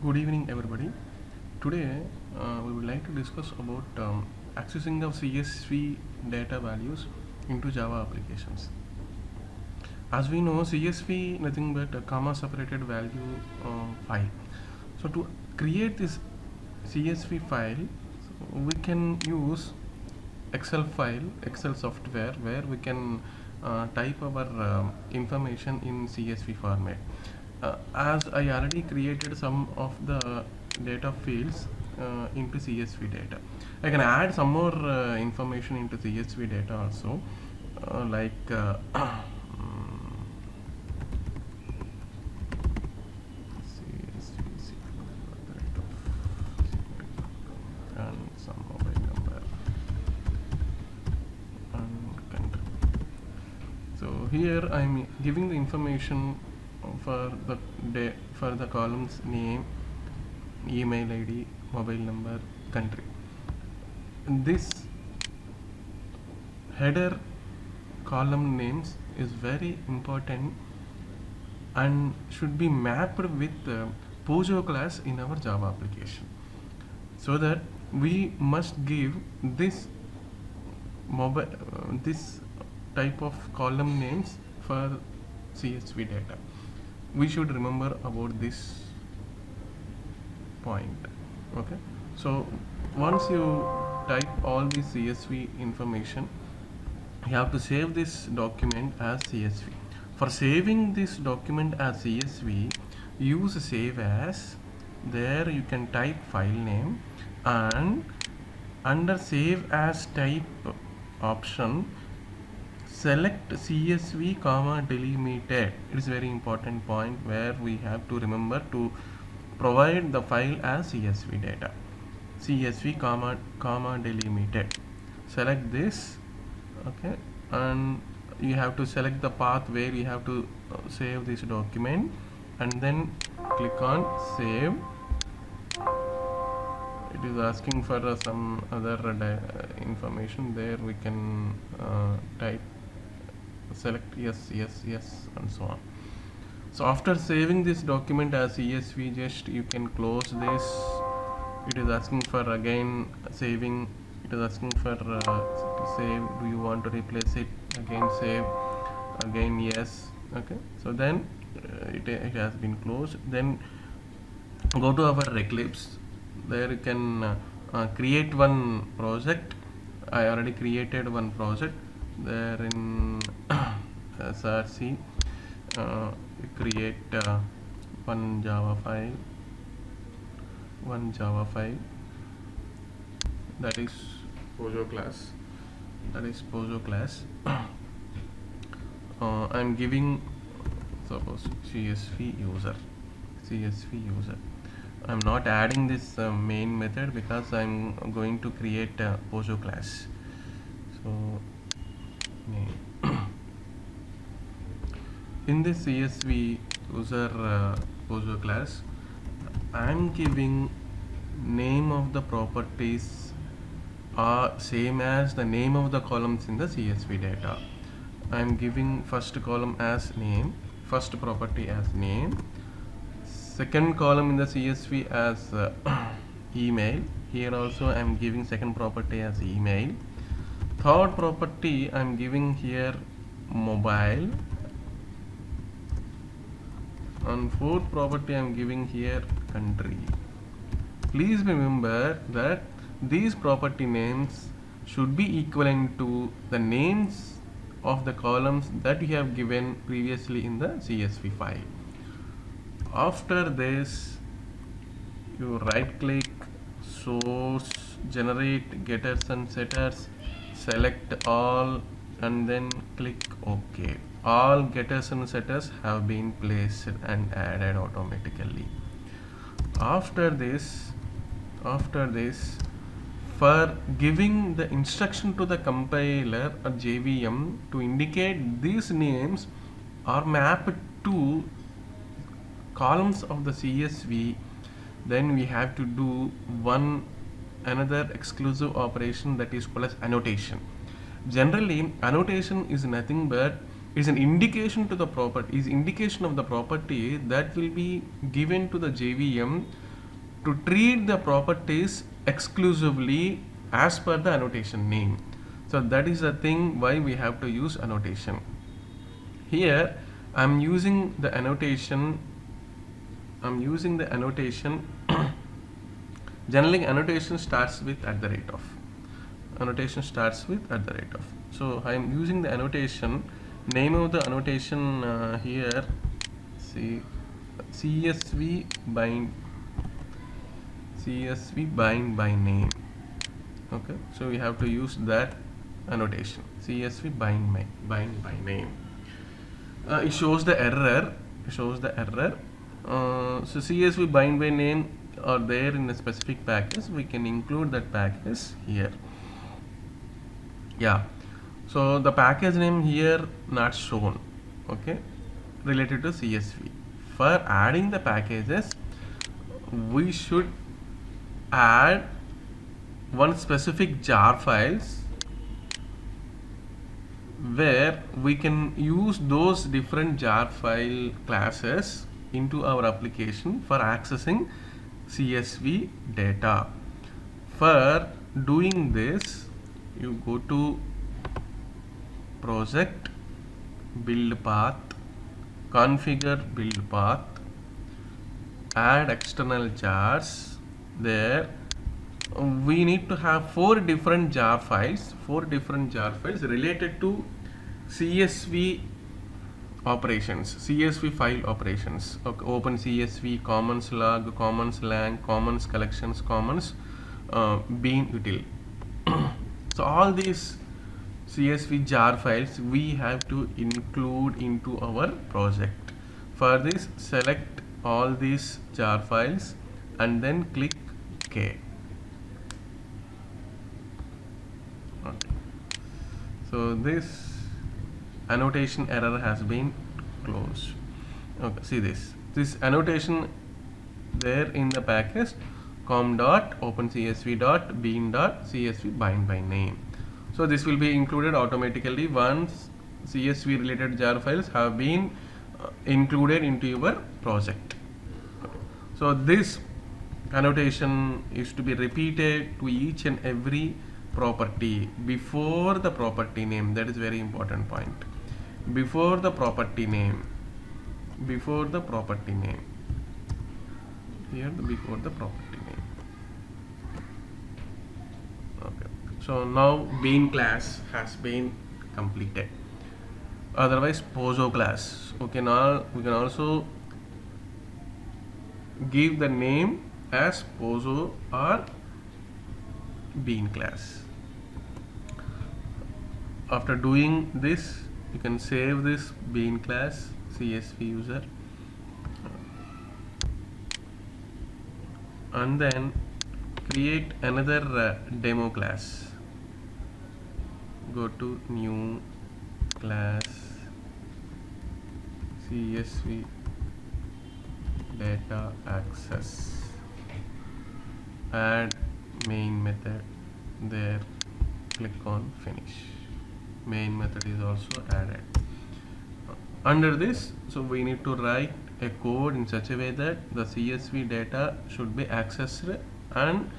Good evening, everybody. Today, we would like to discuss about accessing of CSV data values into Java applications. As we know, CSV nothing but a comma separated value file. So to create this CSV file, we can use Excel software where we can type our information in CSV format. As I already created some of the data fields into CSV data, I can add some more information into CSV data also, like CSV and some mobile number and country. So here I am giving the information for for the columns name, email ID, mobile number, country. This header column names is very important and should be mapped with Pojo class in our Java application, so that we must give this type of column names for CSV data. We should remember about this point. Okay, so once you type all the CSV information, you have to save this document as CSV. For saving this document as CSV, use save as. There you can type file name, and under save as type option, select CSV comma delimited. It is very important point where we have to remember to provide the file as CSV data. CSV comma delimited. Select this, okay, and you have to select the path where you have to save this document, and then click on save. It is asking for some other information. There we can type, select yes and so on. So after saving this document as CSV, just you can close this. It is asking for again saving. It is asking for save. Do you want to replace it? Again save. Again yes. Okay, so then it has been closed. Then go to our Eclipse. There you can create one project. I already created one project there in SRC. Create one Java file, that is Pojo class. I'm giving, suppose CSV user. I'm not adding this main method because I'm going to create a Pojo class. So in this CSV user Pojo class, I'm giving name of the properties are same as the name of the columns in the CSV data. I'm giving first column as name, first property as name, second column in the CSV as email. Here also I'm giving second property as email. Third property I'm giving here mobile, and fourth property I'm giving here country. Please remember that these property names should be equivalent to the names of the columns that you have given previously in the CSV file. After this, you right click, source, generate getters and setters, select all, and then click OK. All getters and setters have been placed and added automatically. After this, for giving the instruction to the compiler or JVM to indicate these names are mapped to columns of the CSV, then we have to do another exclusive operation, that is called as annotation. Generally, annotation is nothing but is an indication of the property that will be given to the JVM to treat the properties exclusively as per the annotation name. So that is the thing why we have to use annotation. Here I'm using the annotation. Generally annotation starts with at the rate of. So I am using the annotation. Name of the annotation here. See, CSV bind by name. Okay, so we have to use that annotation, CSV bind by name. It shows the error. So CSV bind by name are there in a specific package. We can include that package here. Yeah, so the package name here not shown. Okay, related to CSV. For adding the packages, we should add one specific jar files where we can use those different jar file classes into our application for accessing CSV data. For doing this, you go to project, build path, configure build path, add external jars. There we need to have four different jar files related to CSV operations, CSV file operations. Okay, open CSV, commons log, commons lang, commons collections, commons bean util. So all these CSV jar files we have to include into our project. For this, select all these jar files and then click OK. Okay. So this annotation error has been closed. Okay, see this annotation there in the package com.opencsv.bean.csv bind by name. So this will be included automatically once CSV related jar files have been included into your project. So this annotation is to be repeated to each and every property before the property name. That is very important point. Before the property name. Here before the property name. Okay. So now bean class has been completed. Otherwise POSO class. Okay, now we can also give the name as POSO or bean class. After doing this, you can save this bean class CSV user and then create another demo class. Go to new class CSV data access, add main method there, click on finish. Main method is also added. Under this, so we need to write a code in such a way that the CSV data should be accessed and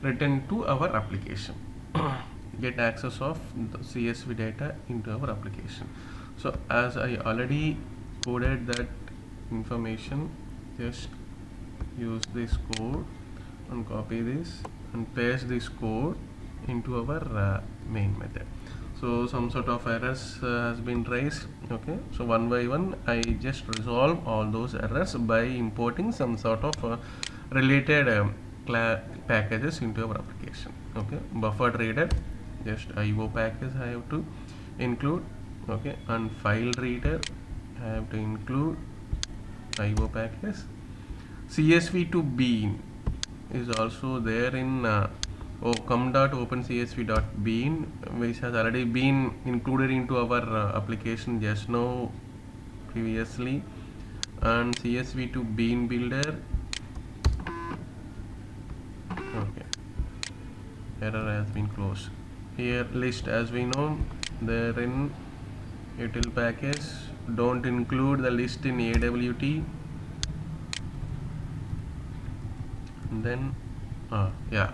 written to our application. Get access of the CSV data into our application. So as I already coded that information, just use this code and copy this and paste this code into our main method. So some sort of errors has been raised. Okay, so one by one I just resolve all those errors by importing some sort of related packages into our application. Okay, buffered reader, just IO package I have to include. Okay, and file reader I have to include IO package. CSV to bean is also there in com.opencsv.bean, which has already been included into our application just now previously, and CSV to bean builder. Okay, error has been closed. Here list, as we know, there in util package, don't include the list in AWT. then yeah,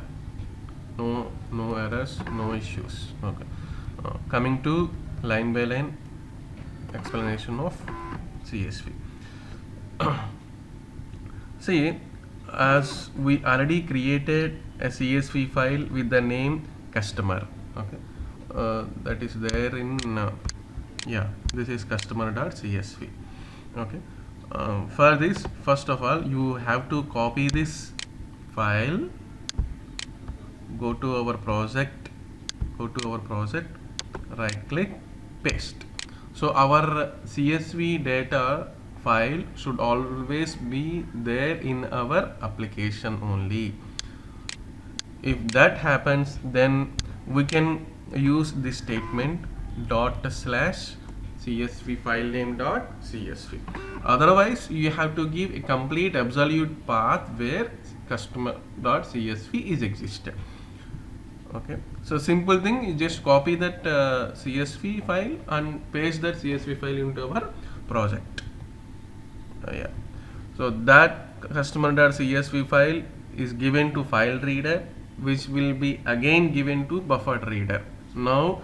no errors, no issues. Okay, coming to line by line explanation of CSV. See, as we already created a CSV file with the name customer, okay, that is there in yeah, this is customer.csv. Okay, for this, first of all, you have to copy this file, go to our project, right click, paste. So our CSV data file should always be there in our application only. If that happens, then we can use this statement dot slash csv file name dot csv. Otherwise, you have to give a complete absolute path where customer dot csv is existed. Okay, so simple thing, you just copy that CSV file and paste that CSV file into our project. Yeah, so that customer.csv file is given to file reader, which will be again given to buffered reader. Now,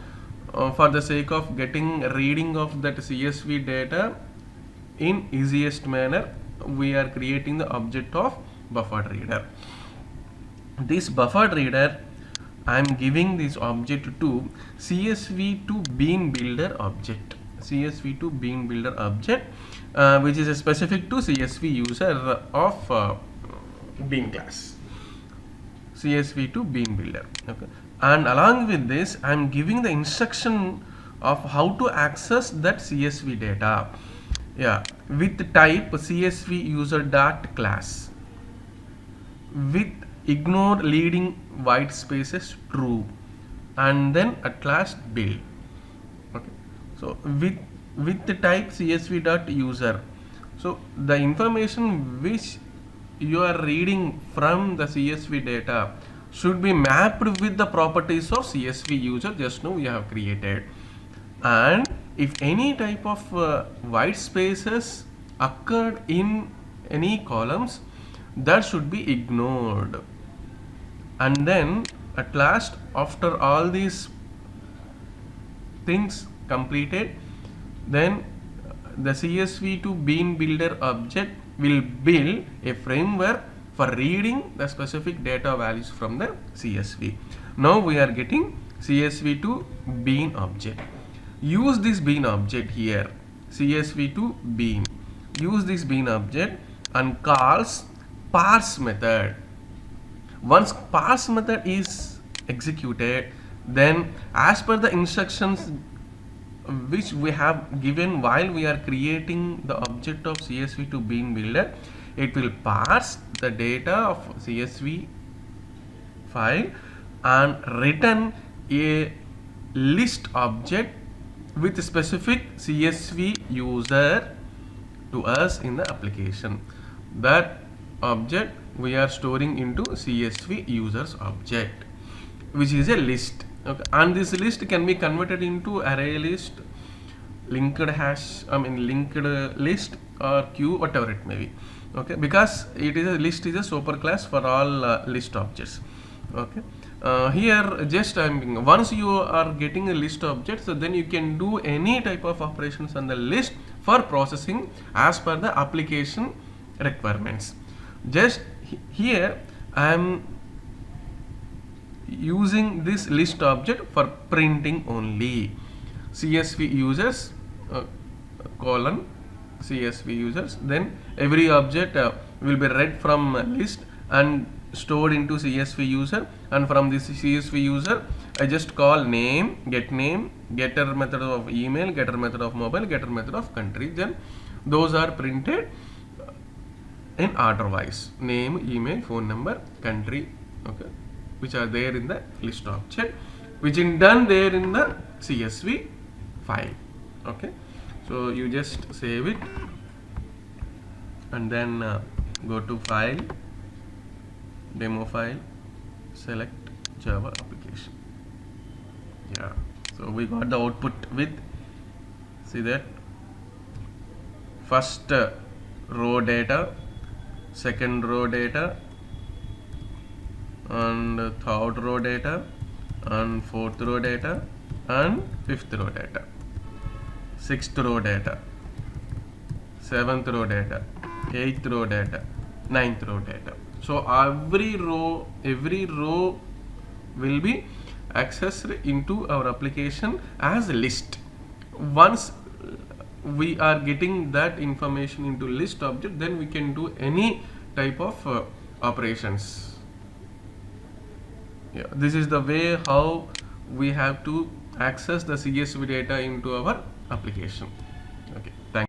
for the sake of getting reading of that CSV data in easiest manner, we are creating the object of buffered reader. This buffered reader, I am giving this object to CSV to bean builder object. CSV to bean builder object, which is specific to CSV user of bean class. CSV to bean builder. Okay, and along with this, I am giving the instruction of how to access that CSV data. Yeah, with type CSV user dot class, with ignore leading white spaces true, and then at last build. Okay, so with the type csv dot user, so the information which you are reading from the csv data should be mapped with the properties of csv user just now we have created. And if any type of white spaces occurred in any columns, that should be ignored. And then at last, after all these things completed, then the CSV to bean builder object will build a framework for reading the specific data values from the CSV. Now we are getting CSV to bean object. Use this bean object here, CSV to bean. Use this bean object and calls parse method. Once parse method is executed, then as per the instructions which we have given while we are creating the object of CSV to bean builder, it will parse the data of CSV file and return a list object with specific CSV user to us in the application. That object we are storing into CSV users object, which is a list. Okay, and this list can be converted into array list, linked list or queue, whatever it may be. Okay, because it is a list is a superclass for all list objects. Okay, here just once you are getting a list object, so then you can do any type of operations on the list for processing as per the application requirements. Just here I am using this list object for printing only. CSV users colon CSV users, then every object will be read from list and stored into CSV user, and from this CSV user I just call name, getter method of email, getter method of mobile, getter method of country. Then those are printed in order wise: name, email, phone number, country, okay, which are there in the list object, which is done there in the CSV file. Okay, so you just save it and then go to file, demo file, select Java application. Yeah, so we got the output with, see that, first row data, second row data, and third row data, and fourth row data, and fifth row data, sixth row data, seventh row data, eighth row data, ninth row data. So every row will be accessed into our application as a list. Once we are getting that information into list object, then we can do any type of operations. Yeah, this is the way how we have to access the CSV data into our application.